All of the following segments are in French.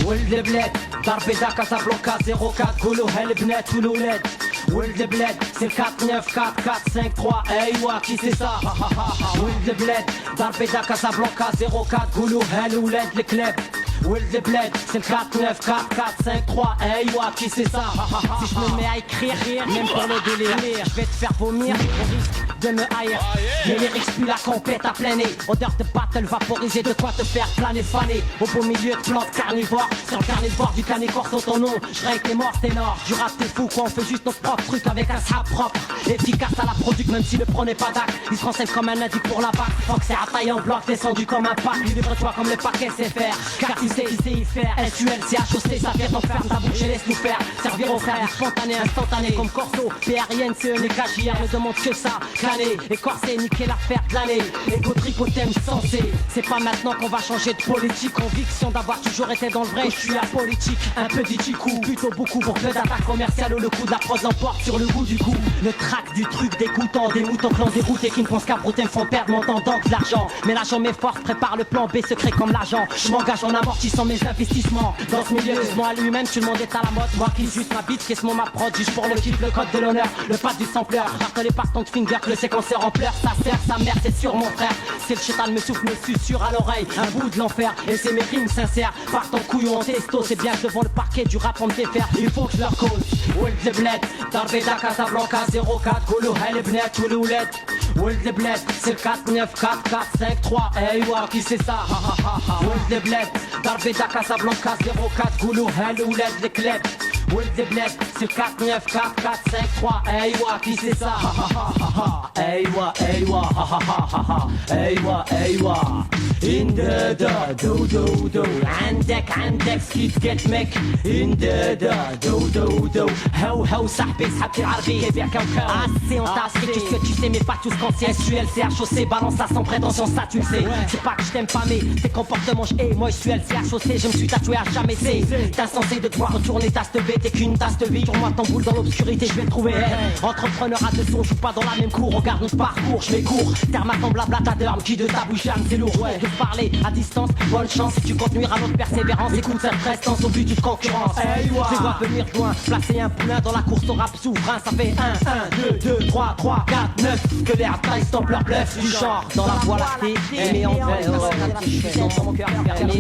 ولد البلاد ضربي دا كازابلانكا 04 قولوها البنات والولاد ولد البلاد سي 494453 ايوا كي سي سا ولد البلاد ضربي دا كازابلانكا 04 قولوها الولاد الكلاب ولد البلاد c'est le 494453 ايوا كي سي سا Si je me mets à écrire, même pour le délire, je vais te faire vomir au risque de me haïr. Les lyrics puis la compète à plein nez. Odeur de battle vaporisée, de quoi te faire planer faner. Au beau milieu de plantes carnivores, sur le carnivore du canicor sur ton nom. Je règle tes morts, t'es nord. Du rap t'es fou, quoi, on fait juste notre propre truc avec un sap propre. Efficace à la product, même s'il ne prenait pas d'acte. Il se renseigne comme un indique pour la bac. Faut que c'est à taille en bloc, descendu comme un pack. Livre-toi comme le paquet c'est faire. Car tu sais, il sait y faire. SUL, CHOC, ça vient donc ferme ta bouche et laisse-nous faire. Servir aux frères, spontané, instantané. Comme Corso, PRIN, CE, les KJR ne demande que ça. Claner, écorcer, niquer l'affaire de l'année. Égo tripothème sensé. C'est pas maintenant qu'on va changer de politique. Conviction d'avoir toujours été dans le vrai. Je suis apolitique, un peu coup, plutôt beaucoup pour peu d'attaques commerciales où le coup de la prose l'emporte sur le goût du coup. Le trac du truc dégoûtant, des moutons clans déroutés qui ne pensent qu'à brouter me font perdre mon temps donc l'argent. Mais l'agent mes forces prépare le plan B secret comme l'agent. Je m'engage en amortissant mes investissements. Dans ce milieu, moi à lui-même, tout le monde est à la mode. Moi qui juste ma bite, qu'est-ce mon ma prod, juste pour le kiff, le code de l'honneur, le pas du sampleur. Rappelez par ton finger que le séquenceur en pleurs. Sa sœur, sa mère, c'est sur mon frère. C'est le chétan me souffle, me susurre à l'oreille un bout de l'enfer. Et c'est mes rimes sincères. Par ton couillon en testo, c'est bien devant le parquet du rap on me défaire. Il faut que je leur cause. ولد البلاد ضربي دا كازابلانكا 04 قولوها البنات والولاد ولد البلاد سي 494453 ايوا كي سي سا ولد البلاد ضربي دا كازابلانكا 04 قولوها الولاد الكلاب ولد البلاد سي 494453 ايوا كي سي سا ايوا ايوا ايوا ايوا in the do عندك سكيت جيت ميك in the do هو صاحبي سحبتي العربي يبيع كوكو assez on t'a appris tout ce que tu sais mais pas tout ce qu'on sait SUL CHOC balance ça sans prétention ça tu le sais c'est pas que je t'aime pas mais tes comportements je hais moi SUL CHOC je me suis tatoué à jamais c'est insensé de devoir retourner tasse de B t'es qu'une tasse de vie sur-moi ton boule dans l'obscurité je vais le trouver entrepreneur à deux sons je joue pas dans la même cour regarde notre parcours je m'écours terme à ton blabla ta derme qui de ta bouche c'est lourd de parler à distance bonne chance si tu comptes nuire à notre persévérance écoute cette prestance au but de concurrence je dois venir loin placer un poulain dans la course au rap souverain ça fait 1, 2, 2, 3, 3, 4, 9 que les rap stoppent leur bluff du genre dans la voie lactée aimé en vrai dans mon cœur fermé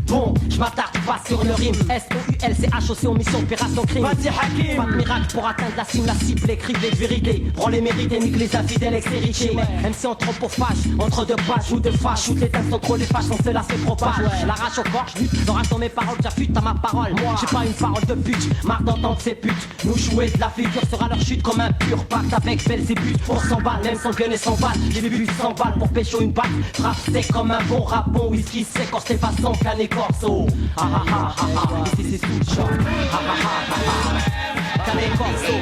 bon je m'attarde pas sur le rime SOUL c'est HOC en mission opération crime vas-y Hakim pas de miracle pour atteindre la cime la cible écrivez de vérité prends les mérites et nique les infidèles ex-héritiers MC anthropophage entre deux pages ou deux fâches toutes les têtes sont trop les fâches sans cela se propage la rage au corps je lutte l'orage dans mes paroles j'affûte à ma parole j'ai pas une parole de pute marre d'entendre ces putes nous jouer de la figure sera leur chute comme un pur pacte avec Belzébuth pour 100 balles même sans gun et 100 balles j'ai bu 100 balles pour pécho une balle frappe sec comme un bon rap bon whisky sec quand c'est façon cané corso ici c'est tout genre cané corso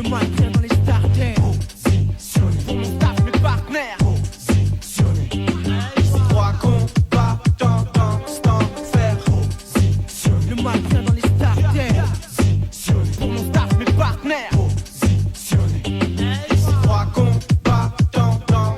Le maintien dans les starters. Pour mon staff, mes partenaires. Trois combattants dans faire. Le maintien dans les starters. Pour mon staff, mes partenaires. Trois combattants dans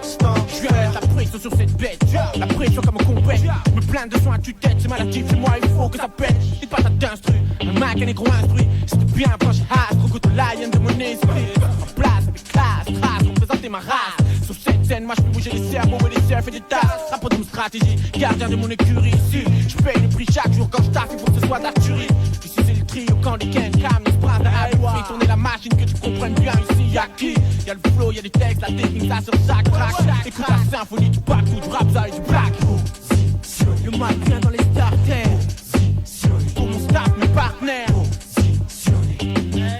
je vais mettre la pression sur cette bête. La pression comme un compète. Me plains de soins à tue-tête. C'est maladif, c'est moi, il faut que ça pète. Dis pas ta d'instru. Un Mac, un négro instruit. C'était bien proche, as, trop de lion de mon esprit. En place avec classe, trace, représenter ma race. Sur cette scène, moi je peux bouger les cerveaux et les cerfs et des tasses. Rapport de mon stratégie, gardien de mon écurie ici. Je paye le prix chaque jour quand je taffe, il faut que ce soit de la tuerie. Ici c'est le trio quand les Ken Cam, les sprint à Iowa. Fais tourner la machine que tu comprennes bien ici, y'a qui? Y'a le flow, y'a les textes, la technique, ça sur chaque track. Écoute la symphonie du back, du rap, ça et du black. Le maintien dans les starters. Pour mon staff, mes partenaires.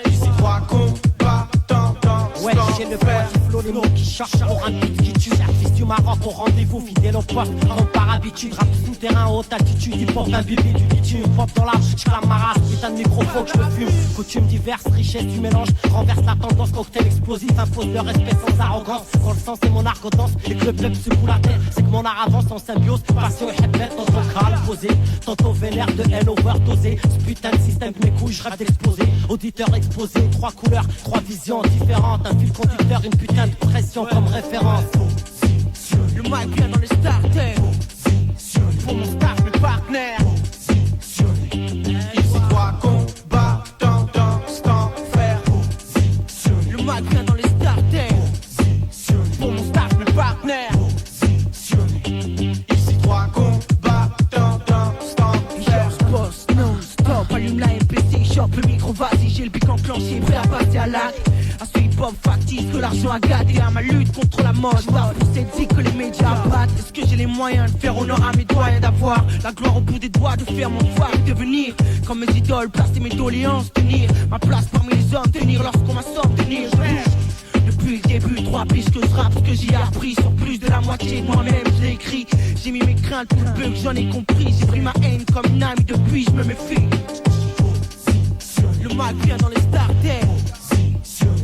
Ici trois combattants dans ouais j'ai le peur du flow, les mots qui cherchent pour un beat qui tue. Service du Maroc au rendez-vous, fidèle au poste. On par habitude, rap souterrain, haute altitude. Il porte un bibi du bitume, pop dans la je clame ma race, putain de microphone que je me fume. Coutume diverse, richesse du mélange, renverse la tendance, cocktail explosif, impose le respect sans arrogance. Quand le sens est mon arrogance et que le peuple secoue la tête, c'est que mon art avance en symbiose, passion et hébet, tantôt calme, posé, tantôt vénère de haine overdosée. Ce putain de système de mes couilles, je rêve d'exploser. Auditeur exposé, 3 couleurs, 3 visions différentes, un fil conducteur, une putain de pression comme référence. Le mic vient dans les starters. Pour mon staff, mes partenaires. Ici 3 combattants dans cet enfer. Le mic vient dans les starters. Pour mon staff, mes partenaires. Ici 3 combattants dans cet enfer. Je bosse non-stop, allume la MPC, chope le micro, vas-y, j'ai le pic enclenché, prêt à passer à l'acte. À ce hip-hop factice que l'argent a gâté, à ma lutte contre la mode. Pour cette zik que les médias battent. Est-ce que j'ai les moyens de faire honneur à mes doigts et d'avoir la gloire au bout des doigts, de faire mon devoir et devenir comme mes idoles, placer mes doléances, tenir ma place parmi les hommes, tenir lorsqu'on m'assomme, tenir. Je bouge depuis le début, 3 pistes que je rappe, ce que j'ai appris sur plus de la moitié de moi-même, je l'ai écrit. J'ai mis mes craintes pour le bug, j'en ai compris. J'ai pris ma haine comme une âme, depuis je me méfie. Le mic vient dans les starters.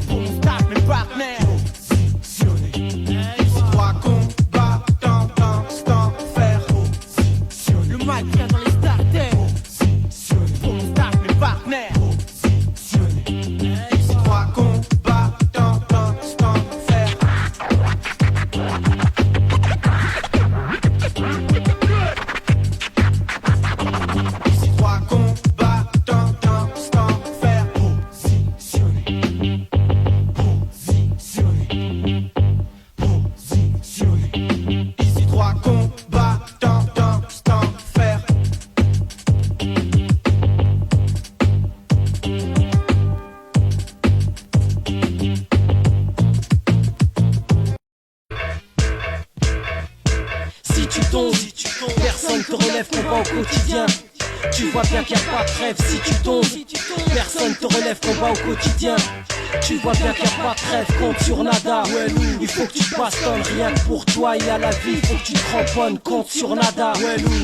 Pour mon staff, mes partenaires. Ici 3 combattants dans cet enfer. Le mic vient dans les starters. Pour mon staff, mes partenaires. Ici 3 combattants dans cet enfer. Ici 3 combattants dans cet enfer. Ici 3 combattants dans cet enfer. Si tu tombes, personne te relève, combat au quotidien. Tu vois bien qu'il n'y a pas de trêve. Si tu tombes, personne te relève, combat au quotidien. Tu vois bien qu'il n'y a pas de trêve, compte sur nada. Il faut que tu bastonnes, rien que pour toi et à la vie. Il faut que tu te cramponnes, compte sur nada.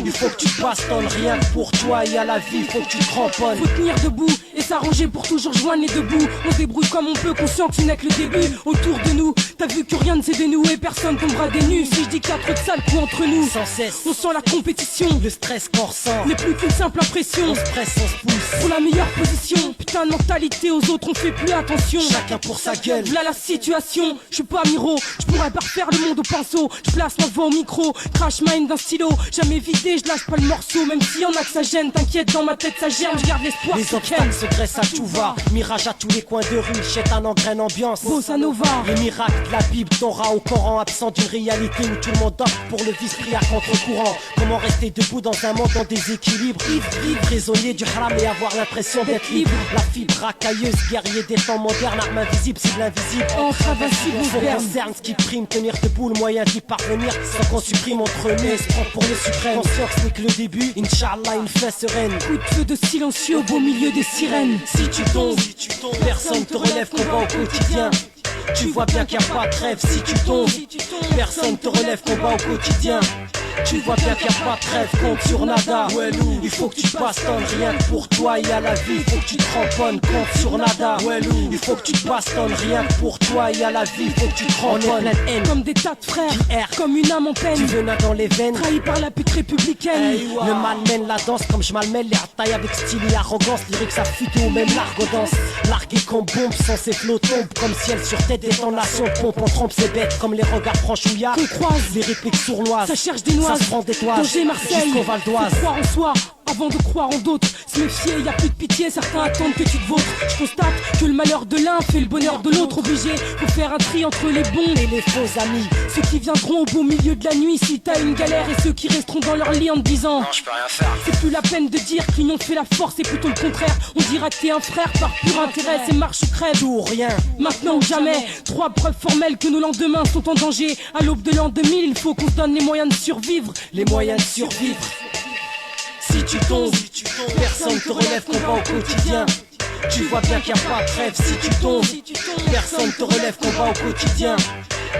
Il faut que tu bastonnes, rien que pour toi et à la vie. Il faut que tu te cramponnes. Faut tenir debout et s'arranger pour toujours joindre les deux bouts. On se débrouille comme on peut, conscient que ce n'est que le début. Autour de nous, t'as vu que rien ne s'est dénoué, personne tombera des nues. Si je dis qu'il y a trop de sales coups entre nous, Sans cesse, on sent la compétition. le stress qu'on ressent, N'est plus qu'une simple impression. on se presse, on se pousse. Pour la meilleure position, putain de mentalité, aux autres on fait plus attention. Chacun pour sa gueule. Voilà la situation, je suis pas Miro, je pourrais parfaire le monde au pinceau. Je place ma voix au micro, crash mine d'un stylo. Jamais vidé, je lâche pas le morceau. Même s'il y en a que ça gêne, t'inquiète, dans ma tête ça germe, je garde l'espoir. Les obstacles se dressent à tout va. Mirage à tous les coins de rue, chétan engraine ambiance. Bossa Nova, Les miracles de la Bible, Torah au Coran, absent d'une réalité où tout le monde opte pour le vice-prix à contre-courant. Comment rester debout dans un monde en déséquilibre, vivre prisonnier du haram et avoir l'impression d'être libre. La fibre racailleuse, guerrier des temps modernes, arme invisible, cible invisible. entrave invincible, Faut verbe. concerne ce qui prime, tenir debout, le moyen d'y parvenir sans qu'on supprime entre nous et se prend pour le suprême. Conscient que ce n'est que le début, Inch'Allah, une fin sereine. Coup de feu de silencieux au beau milieu des sirènes. Si tu tombes, personne te relève, combat au quotidien. Tu vois bien qu'il n'y a pas de trêve. Si tu tombes, personne te relève, combat au quotidien. Tu vois bien qu'il n'y a pas de trêve, compte sur nada. Il faut que tu bastonnes, rien que pour toi et à la vie. Il faut que tu te cramponnes, compte sur nada. Il faut que tu te bastonnes, rien que pour toi et à la vie. Il faut que tu te cramponnes. On est plein de haine, Comme des tas de frères, erre. comme une âme en peine. du venin dans les veines. Trahi par la pique républicaine. Le mal mène la danse comme je malmène les taille avec style et arrogance. Lyrique ça fute ou même l'argodance. Largué comme bombe sans ses flots tombent comme ciel sur tête détonation. Pompe on trompe c'est bête comme les regards franchouillards. On croise, Les répliques sournoises. ça cherche des noises. Ça se prend des toises. Danger Marseille, Jusqu'au Val d'Oise. faut croire en soi avant de croire en d'autres. Se méfier, y a plus de pitié, certains attendent que tu te vôtres. Je constate que le malheur de l'un fait le bonheur de l'autre. Obligé, faut faire un tri entre les bons Et les faux amis. ceux qui viendront au beau milieu de la nuit si t'as une galère, et ceux qui resteront dans leur lit en te disant Non, je peux rien faire. c'est plus la peine de dire que l'union fait la force, c'est plutôt le contraire. On dira que t'es un frère par pur intérêt, c'est marche ou crève. Tout ou rien. Maintenant ou jamais, 3 preuves formelles que nos lendemains sont en danger. À l'aube de l'an 2000, il faut qu'on se donne les moyens de survivre. Les moyens de survivre. Si tu tombes, personne te relève, combat au quotidien. Tu vois bien qu'il n'y a pas de trêve. Si tu tombes, personne te relève, combat au quotidien.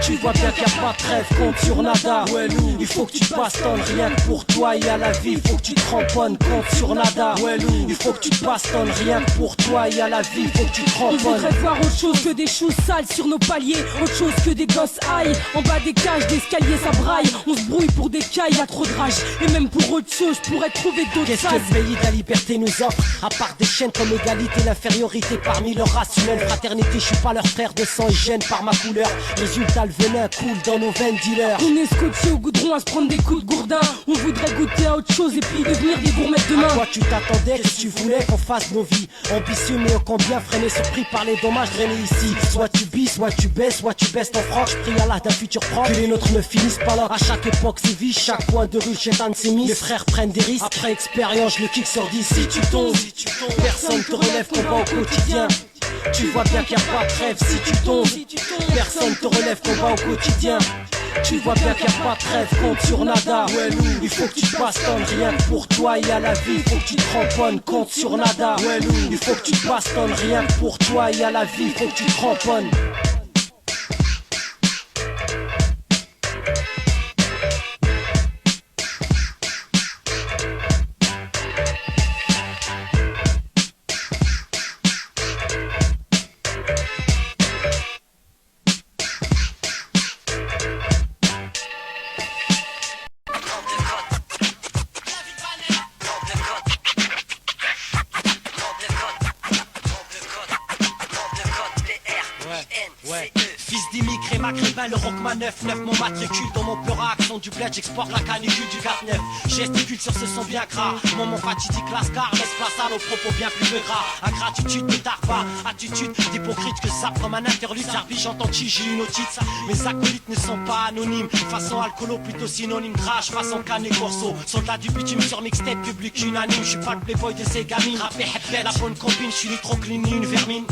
Tu vois bien qu'il n'y a pas de trêve, compte sur nada. Ouais, loup, il faut que tu te bastonnes, rien que pour toi et à la vie. Il faut que tu te cramponnes, compte sur nada. Ouais, loup, il faut que tu te bastonnes, rien que pour toi et à la vie. Il faut que tu te On cramponnes. voudrait voir autre chose que des choux sales sur nos paliers, autre chose que des gosses aïe. En bas des cages, d'escaliers ça braille. On se brouille pour des cailles, y'a trop de rage. Et même pour autre chose, je pourrais trouver d'autres Qu'est-ce que phases. le pays de la liberté nous offre? À part des chaînes comme égalité, l'infériorité parmi leur race humaine. Fraternité, je suis pas leur frère de sang et gêne par ma couleur. Résultat, le venin coule dans nos veines dealers. On est scotché au goudron à se prendre des coups de gourdin. On voudrait goûter à autre chose et puis devenir des gourmettes demain. À quoi tu t'attendais, que tu voulais qu'on fasse nos vies? Ambitieux mais ô combien freinés, surpris par les dommages drainés ici. Soit tu bis, soit tu baisses ton froc. Je prie Allah d'un futur proche, que les nôtres ne finissent pas là. À chaque époque c'est vie, chaque coin de rue chétan s'est mis. Les frères prennent des risques, après expérience le kick sort d'ici. Si tu tombes, personne te relève, combat au quotidien. Tu vois bien qu'il n'y a pas de trêve. Si tu tombes, personne te relève, combat au quotidien. Tu vois bien qu'il n'y a pas de trêve, compte sur nada. Ouais, loup, il faut que tu te bastonnes, rien que pour toi et à la vie. Il faut que tu te cramponnes, compte sur nada. Ouais, loup, il faut que tu te bastonnes, rien que pour toi et à la vie. Il faut que tu te cramponnes. Le Rockman 9-9, mon matricule dans mon peur accent du bled, j'exporte la canicule du 4-9. Gesticule sur ce son bien gras. Moment fatidique, lascar, laisse place à nos propos bien plus de gras. Ingratitude, pétard pas, attitude d'hypocrite que ça comme un interlude. J'arbiche, j'entends qui, j'ai une otite. Mes acolytes ne sont pas anonymes. Façon alcoolo, plutôt synonyme crash. Façon canne et corso. Soldat du bitume sur mixtape, public unanime. Je suis pas le playboy de ces gamines. Rappé, hebdel, la bonne combine, je suis ni trop clean ni une vermine.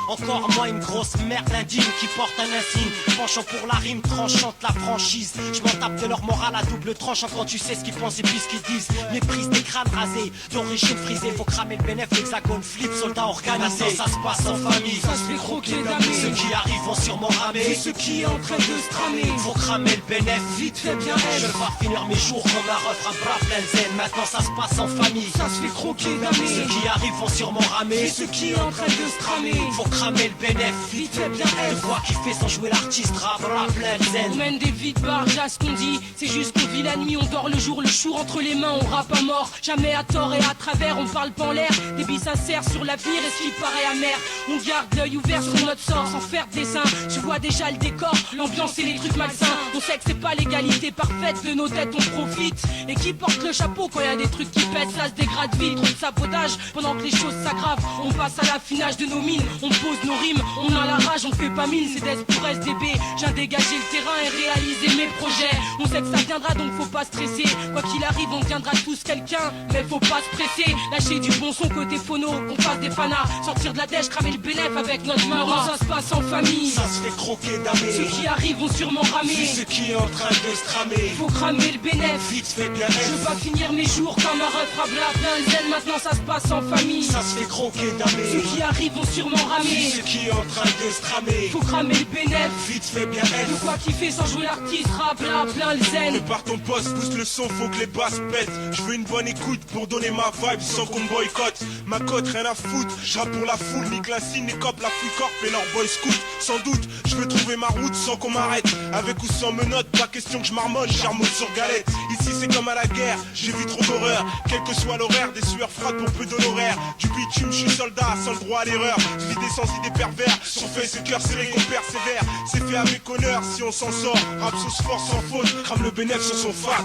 Encore moins une grosse merde indigne qui porte un insigne. Penchant pour la rime tranchante, la franchise. Je m'en tape de leur morale à double tranchant quand tu sais ce qu'ils pensent et puis ce qu'ils disent. Méprise des crânes rasés, d'origine frisée. Faut cramer le bénéf, l'hexagone flip, soldats organisés. Ça se passe en famille, Ça se fait croquer d'amé. ceux qui arrivent vont sûrement ramer. Et ceux qui est en train de se tramer. Faut cramer le bénéf, Vite fait bien je elle. vais finir mes jours comme un refrain bras plein de zen. Maintenant ça se passe en famille. Ça se fait croquer Ceux d'amé. qui arrivent vont sûrement Et ramer. ceux qui est en train de se tramer. Faut cramer le bénéf, Vite fait bien elle. de quoi kiffer sans jouer l'artiste, rap, rap, plein de zen. On mène des vies de barge à ce qu'on dit. C'est juste qu'on vit la nuit, on dort le jour, le chour entre les mains, on rappe à mort. Jamais à tort et à travers, on parle pas en l'air. Des billes sincères sur l'avenir et ce qui paraît amer. On garde l'œil ouvert sur notre sort sans faire de dessin. Je vois déjà le décor, l'ambiance et les trucs malsains. On sait que c'est pas l'égalité parfaite, de nos têtes on profite. Et qui porte le chapeau quand y a des trucs qui pètent, ça se dégrade vite. Trop de sabotage pendant que les choses s'aggravent. On passe à l'affinage de nos mines, on pose nos rimes. On a la rage, on fait pas mine, c'est des pour SDB. J'ai dégagé le terrain et réaliser mes projets. On sait que ça viendra donc faut pas stresser. Quoi qu'il arrive on deviendra tous quelqu'un. Mais faut pas se presser. Lâcher du bon son côté phono. Qu'on fasse des fanas. Sortir de la dèche, cramer le bénéf avec notre mara. Ça se passe en famille. Ça se fait croquer d'amé. Ceux qui arrivent vont sûrement ramer. Ceux qui est en train de se tramer. Faut cramer le bénéf. Vite fait bien Je veux pas finir mes jours comme un refrain bla plein de zen. Maintenant ça se passe en famille. Ça se fait croquer Ceux d'amé. qui arrivent vont sûrement ramer. Ceux qui est en train de se tramer. Faut cramer le bénéf. Vite fait bien De quoi kiffer sans jouer l'artiste. Rap là plein le zen. Prépare ton poste, pousse le son, faut que les basses pètent. Je veux une bonne écoute pour donner ma vibe sans qu'on me boycotte. Ma cote, rien à foutre, je rappe pour la foule, nique la signe, les copes, la free corp et leur boy scout. Sans doute, je veux trouver ma route sans qu'on m'arrête. Avec ou sans menottes, pas question que je marmonne, j'armouille sur galette. Ici c'est comme à la guerre, j'ai vu trop d'horreur. Quel que soit l'horaire, des sueurs froides pour peu d'honoraires. Du bitume, je suis soldat, sans le droit à l'erreur. Je vis des sens idées pervers, surface et cœur serré qu'on persévère. C'est fait avec honneur si on s'en sort. Rap sous force sans faute, crame le bénéf sur son fac.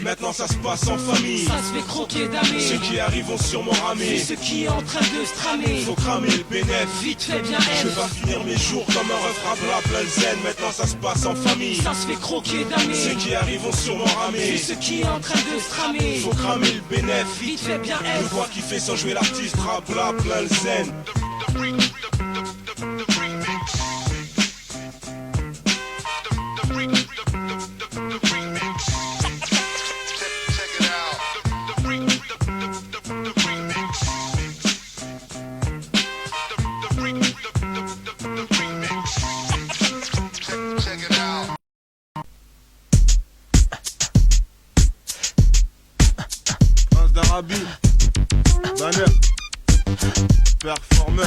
Maintenant ça se passe en famille. Ça se fait croquer d'amé. Ceux qui arrivent vont sûrement ramer. Ceux qui est en train de se tramer. Faut cramer le bénéf. Vite fait bien Je elle. vais finir mes jours comme un refrain bla plein le zen. Maintenant ça se passe en famille. Ça se fait croquer d'amé. Ceux qui arrivent vont sûrement ramer. Ceux qui est en train de se tramer. Faut cramer le bénéf. Vite fait bien Je elle. vois kiffer sans jouer l'artiste. Rap bla plein le zen. Check it out. Arabi, Banner, Performer.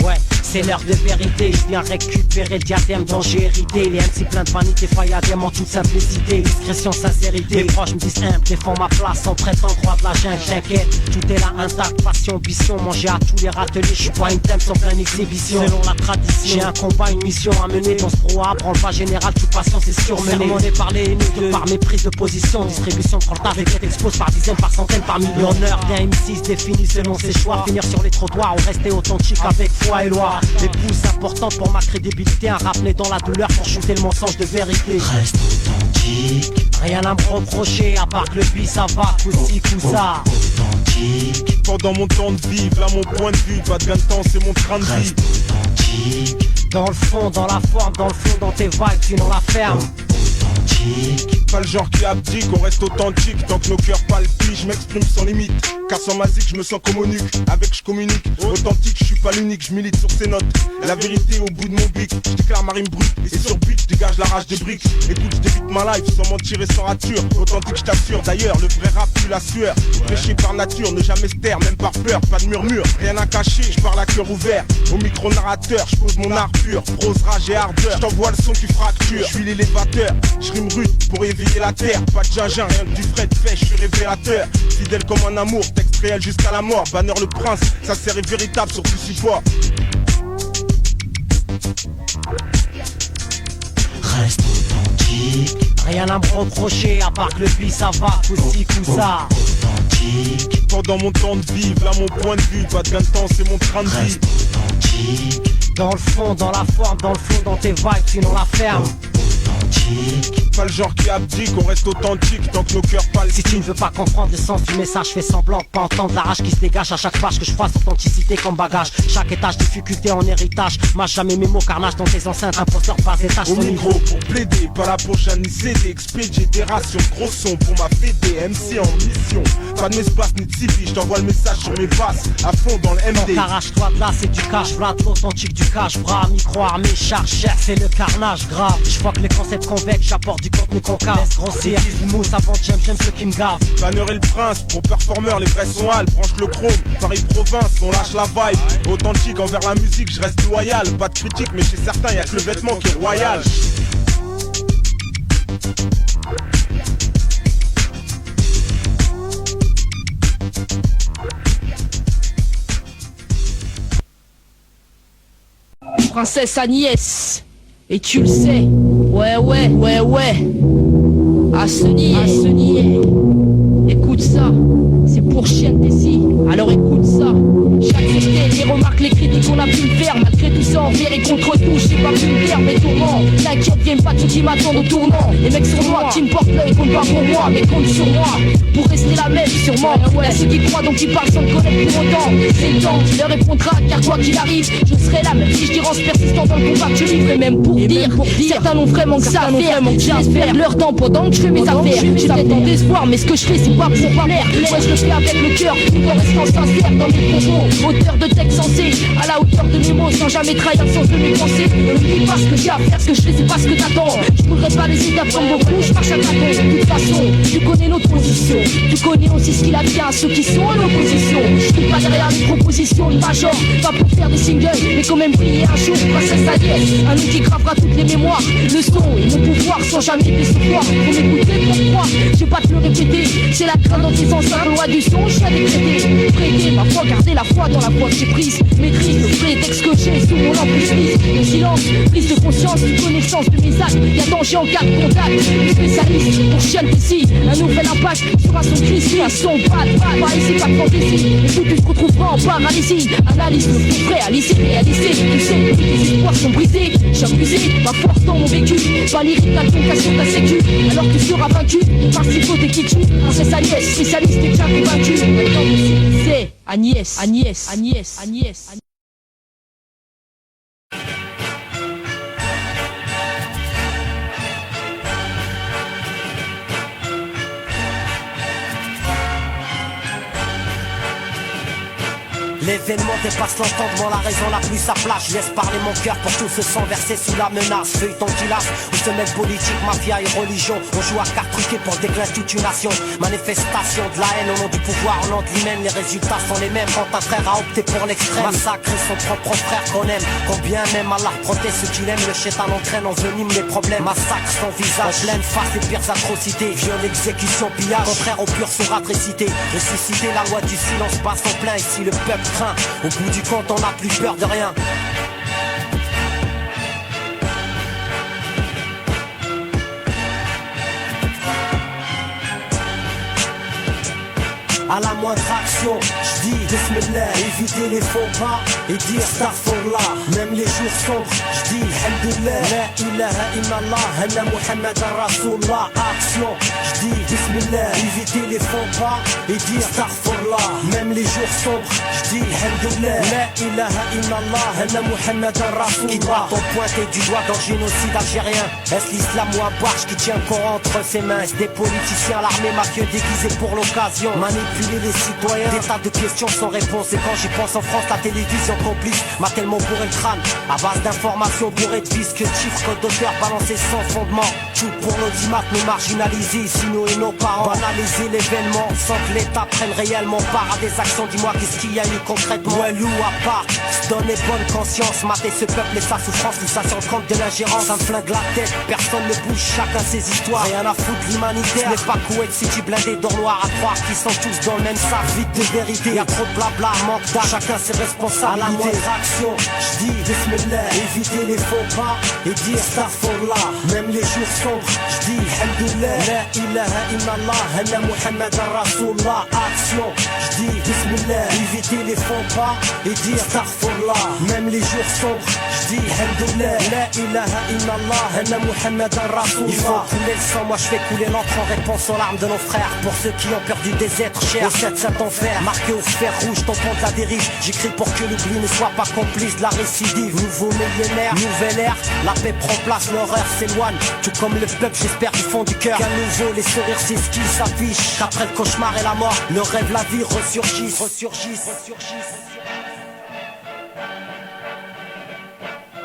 Ouais, c'est l'heure de vérité. Je viens récupérer le diadème dont j'ai hérité. Les MC plein de vanité, failladem en toute simplicité. Discrétion, sincérité. Mes proches me disent humble, défends ma place sans prétendre droit de la jungle. T'inquiète, tout est là intact, passion, ambition. Manger à tous les râteliers, je suis pas une thème sans pleine exhibition. Selon la tradition, j'ai un combat, une mission à mener. Dans ce brouhaha, branle-bas général, toute passion c'est surmené. Sermonné par les ennemis, par mes prises de position. Distribution de proletaire, les têtes exposent par dizaines, par centaines, par millions. L'honneur d'un MC se définit selon ses choix. Finir sur les trottoirs ou rester authentique avec foi et loi. Les pousses importantes pour ma crédibilité. Un rap né dans la douleur pour shooter le mensonge de vérité. Reste authentique. Rien à me reprocher à part que le bis ça va, coup-ci, coup-ça. Authentique. Pendant mon temps de vivre, là mon point de vue, pas de gain de temps, c'est mon train de vie. Reste authentique. Dans le fond, dans la forme, dans le fond, dans tes vibes, sinon la ferme. Authentique. Pas le genre qui abdique, on reste authentique. Tant que nos cœurs palpitent, je m'exprime sans limite. Car sans ma zik, je me sens comme au nuque. Avec je communique, authentique, je suis pas l'unique. Je milite sur ces notes, la vérité au bout de mon bic. Je déclare ma rime brute, et sur beat, je dégage la rage des briques. Écoute, je débute ma life sans mentir et sans rature. Authentique, je t'assure, d'ailleurs, le vrai rap pue la sueur. Prêché par nature, ne jamais se taire, même par peur. Pas de murmure, rien à cacher, je parle à cœur ouvert. Au micro-narrateur, je pose mon art pur. Prose, rage et ardeur, je t'envoie le son qui fracture. Je suis l'élévateur, je rime rude pour éveiller la terre. Pas de gingembre, rien que du frais de fait, je suis révélateur. Fidèle comme un amour, texte réel jusqu'à la mort. Banner le prince, sa série véritable sur tout support. Reste authentique. Rien à me reprocher à part que le bis ça va, coup-ci, coup-ça. Authentique. Pendant mon temps de vivre, là mon point de vue, pas de gain de temps, c'est mon train de vie. Reste authentique. Dans le fond, dans la forme, dans le flot, dans tes vibes, sinon la ferme. Authentique. Pas le genre qui abdique, on reste authentique tant que nos cœurs Si palpitent. tu ne veux pas comprendre le sens du message, fais semblant de pas entendre la rage qui se dégage à chaque page que je fasse authenticité comme bagage. Chaque étage, difficulté en héritage. Mâche jamais mes mots, carnage dans tes enceintes. Imposteur pas étage, Au ton micro pour plaider, pas la prochaine ni céder. Expédier des rations, gros son pour ma fédé. MC en mission, pas de espace ni de civi. Je t'envoie le message sur mes basses, à fond dans le Donc MD. arrache-toi de là, c'est du cash, v'là de l'authentique du cash, bras, micro, armé, charge, c'est le carnage grave. Je vois que les concepts convex, j'apporte du contenu concave. Laisse grossir, une mousse avant j'aime ce qui me gave. Banner et le prince, pour performeur, les vrais sont hal. Branche le chrome, Paris province, on lâche la vibe. Authentique envers la musique, je reste loyal. Pas de critique, mais chez certains, y'a que le vêtement qui est royal. Princesse Agnès, et tu le sais. Ouais, Assenier, écoute ça, c'est pour Chienne Tessie, alors écoute ça. J'ai accepté les remarques, les critiques qu'on a pu me faire. Malgré tout ça, envers et contre tout, j'ai pas pu me taire mes tourments. T'inquiète, viens pas tout qui m'attendent au tournant. Les mecs sont noirs, qui me portent l'œil, comptent pas pour moi, mais comptent sur moi. Pour rester la même, sûrement. Y'a ceux qui croient, donc ils parlent sans me connaître pour autant. C'est le temps qui leur répondra, car quoi qu'il arrive, je serai là, même si je dirance persistant dans le combat que je livre. Et même pour dire, certains n'ont vraiment que ça à faire. J'espère leur temps pendant que je fais mes affaires. J'ai peut-être tant d'espoir, mais ce que je fais, c'est pas pour plaire. Moi, je le fais avec le cœur, tout en restant sincère dans mes propos. Auteur de texte sensé, à la hauteur de mes mots, sans jamais trahir le sens de mes pensées. Ne me dis pas ce que j'ai à faire, ce que je fais, c'est pas ce que t'attends. Je voudrais pas les étapes comme beaucoup, je marche à tâtons. De toute façon, tu connais notre position. Tu connais aussi ce qu'il a bien à ceux qui sont en opposition. Je suis pas derrière les propositions de major, pas pour faire des singles, mais quand même briller un jour. Princesse Agnès, un nom qui gravera toutes les mémoires. Le son et mon pouvoir sans jamais décevoir. Faut m'écouter pour croire, je vais pas te le répéter. C'est la crainte dans tes enceintes, loi du son, je suis à décréter. Prêter ma foi, garder la foi dans la foi que j'ai prise. Maîtrise le prétexte que j'ai sous mon emprise. Le silence, prise de conscience, une connaissance de mes actes. Y'a danger en cas de contact. Spécialiste pour Chienne Tessie, un nouvel impact sur un son crispé, un son pas ici, pas de fantaisie. Écoute, tu te retrouveras en paralysie. Analyse le plus réalisé, réalisé. Tu sais que tes espoirs sont brisés. J'ai abusé, ma force dans mon vécu. Pas l'irrite, la convocation, ta sécu. Alors tu seras vaincu, par si faut t'es qui tue. Princesse Agnès, spécialiste et déjà convaincu. Maintenant c'est Agnès. L'événement dépasse l'entendement, la raison la plus à plat. Je laisse parler mon cœur pour tout ce sang versé sous la menace. Feuilleton qui lasse, où se mêlent politique, mafia et religion. On joue à cartes truquées pour déclencher toute une nation. Manifestation de la haine au nom du pouvoir, au nom de l'hymen. Les résultats sont les mêmes quand un frère a opté pour l'extrême. Massacrer son propre frère qu'on aime, combien même Allah protège ceux qu'il aime. Le chétan entraîne, envenime les problèmes. Massacre son visage, en pleine face les pires atrocités. Viol, exécution, pillage, contraire au pur sourate récité. Ressusciter la loi du silence passe en plein. Et si le peuple craint, au bout du compte on n'a plus peur de rien. À la moindre action, j'dis Bismillah, éviter les faux pas et dire Astaghfirullah. Même les jours sombres, j'dis Alhamdulillah, La ilaha illallah, Anna Muhammad Rasulullah. Action, j'dis Bismillah, éviter les faux pas et dire Astaghfirullah. Même les jours sombres, j'dis Alhamdulillah, La ilaha illallah, Anna Muhammad Rasulullah. Qui doit pointer du doigt dans le génocide algérien? Est-ce l'islam ou un barge qui tient le Coran entre ses mains? Est-ce des politiciens, l'armée mafieux déguisés pour l'occasion? Les citoyens, des tas de questions sans réponse. Et quand j'y pense en France, la télévision complice m'a tellement bourré le crâne à base d'informations bourrées de vis que de chiffres, code d'auteur balancés sans fondement. Tout pour l'audimat, nous marginaliser ici nous et nos parents. Banaliser l'événement sans que l'État prenne réellement part à des actions. Dis-moi qu'est-ce qu'il y a eu concrètement? Ouais, loup à part, se donner bonne conscience. Mater ce peuple et sa souffrance, nous ça se rend compte de l'ingérence. Ça me flingue la tête, personne ne bouge, chacun ses histoires. Rien à foutre de l'humanitaire. Ce n'est pas Kuwait City blindé d'or noir à croire qu'ils sont tous dans le même sac vide de vérité. Y'a trop de blabla, manque d'âge, chacun ses responsabilités. À la moindre action, j'dis Bismillah, éviter les faux pas et dire Astaghfirullah. Même les jours sombres, j'dis Alhamdulillah, La ilaha illallah, Anna Muhammad Rasulullah. Action, j'dis Bismillah, éviter les faux pas et dire Astaghfirullah. Même les jours sombres, j'dis Alhamdulillah, La ilaha illallah, Anna Muhammad Rasulullah. Il faut couler le sang, moi je fais couler l'encre en réponse aux larmes de nos frères. Pour ceux qui ont perdu des êtres chers, au 7 enfer, marqué au fer rouge, tampon de la dérive. J'écris pour que l'oubli ne soit pas complice de la récidive. Nouveau millénaire, nouvelle ère, la paix prend place, l'horreur s'éloigne. Tout comme le peuple, j'espère du fond du cœur qu'à nouveau les sourires c'est ce qui s'affiche. Qu'après le cauchemar et la mort, le rêve, la vie ressurgissent.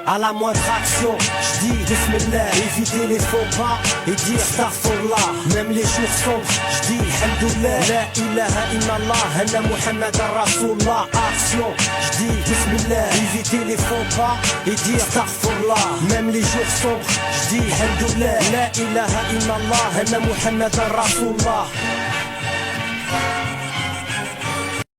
À la moindre action, j'dis Bismillah, éviter les faux pas et dire Astaghfirullah. Même les jours sombres, j'dis Alhamdulillah, La ilaha illallah, Anna Muhammad Rasulullah. Action, j'dis Bismillah, éviter les faux pas et dire Astaghfirullah. Même les jours sombres, j'dis Alhamdulillah, La ilaha illallah, Anna Muhammad Rasulullah.